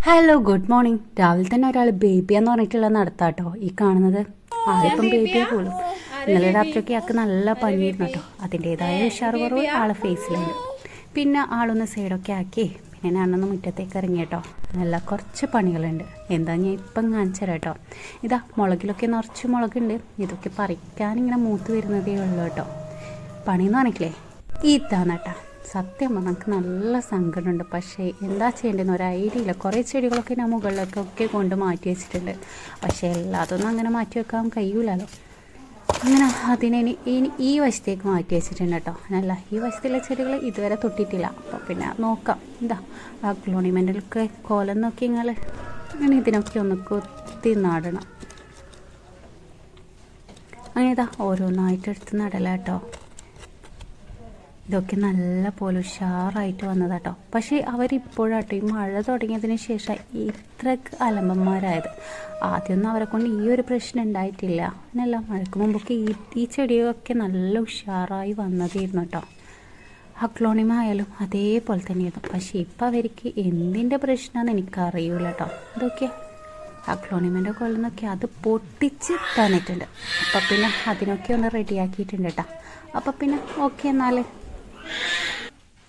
Hello good morning. രാവിലെ തന്നെ ഒരാൾ ബേബിയാന്ന് പറഞ്ഞിട്ടുള്ള നടത്താട്ടോ ഈ കാണുന്നത്. ആളിപ്പം ബേബിയെ പോലും. ഇന്നലെ രാത്രിയൊക്കെ ആൾക്ക് നല്ല പനിയായിരുന്നു കേട്ടോ. അതിൻ്റെതായ ഉഷാർ കുറവ് ആളെ ഫേസിലുണ്ട്. പിന്നെ ആളൊന്ന് സൈഡൊക്കെ ആക്കി പിന്നെ ഞാനൊന്ന് മുറ്റത്തേക്ക് ഇറങ്ങി കേട്ടോ. നല്ല കുറച്ച് പണികളുണ്ട്. എന്താ ഞാൻ ഇപ്പം കാണിച്ചു തരാം കേട്ടോ. ഇതാ മുളകിലൊക്കെ നിറച്ച് മുളകുണ്ട്. ഇതൊക്കെ പറിക്കാനിങ്ങനെ മൂത്ത് വരുന്നതേ ഉള്ളൂ കേട്ടോ. പണിയെന്ന് പറഞ്ഞില്ലേ ഇതാണ് കേട്ടോ. സത്യം പറഞ്ഞാൽ നമുക്ക് നല്ല സങ്കടമുണ്ട്. പക്ഷേ എന്താ ചെയ്യേണ്ടതെന്ന് ഒരു ഐഡിയ ഇല്ല. കുറേ ചെടികളൊക്കെ ഞാൻ മുകളിലേക്കൊക്കെ കൊണ്ട് മാറ്റി വെച്ചിട്ടുണ്ട്. പക്ഷേ എല്ലാതൊന്നും അങ്ങനെ മാറ്റി വെക്കാൻ കഴിയൂലല്ലോ. അങ്ങനെ അതിനെ ഇനി ഈ വശത്തേക്ക് മാറ്റി വെച്ചിട്ടുണ്ട് കേട്ടോ. അല്ല ഈ വശത്തുള്ള ചെടികൾ ഇതുവരെ തൊട്ടിട്ടില്ല. അപ്പോൾ പിന്നെ നോക്കാം. എന്താ ആ ക്ലോണിമെൻ്റിലൊക്കെ കോലം നോക്കി ഇങ്ങനെ ഇതിനൊക്കെ ഒന്ന് കൊത്തി നടണം. അങ്ങനെ ഇതാ ഓരോന്നായിട്ട് എടുത്ത് നടല കേട്ടോ. ഇതൊക്കെ നല്ല പോലെ ഉഷാറായിട്ട് വന്നതാട്ടോ. പക്ഷേ അവരിപ്പോഴാട്ടോ ഈ മഴ തുടങ്ങിയതിന് ശേഷം ഇത്രക്ക് അലമ്പന്മാരായത്. ആദ്യമൊന്നും അവരെ കൊണ്ട് ഈ ഒരു പ്രശ്നം ഉണ്ടായിട്ടില്ല. എന്നല്ല മഴയ്ക്ക് മുമ്പൊക്കെ ഈ ചെടിയൊക്കെ നല്ല ഉഷാറായി വന്നതായിരുന്നു കേട്ടോ. അക്ലോണിമ ആയാലും അതേപോലെ തന്നെയായിരുന്നു. പക്ഷേ ഇപ്പം അവർക്ക് എന്തിൻ്റെ പ്രശ്നമാണെന്ന് എനിക്കറിയില്ല കേട്ടോ. ഇതൊക്കെ അക്ലോണിമൻ്റെ കൊള്ളുന്നൊക്കെ അത് പൊട്ടിച്ച് തന്നിട്ടുണ്ട്. അപ്പം പിന്നെ അതിനൊക്കെ ഒന്ന് റെഡിയാക്കിയിട്ടുണ്ട് കേട്ടോ. അപ്പം പിന്നെ ഓക്കെ എന്നാൽ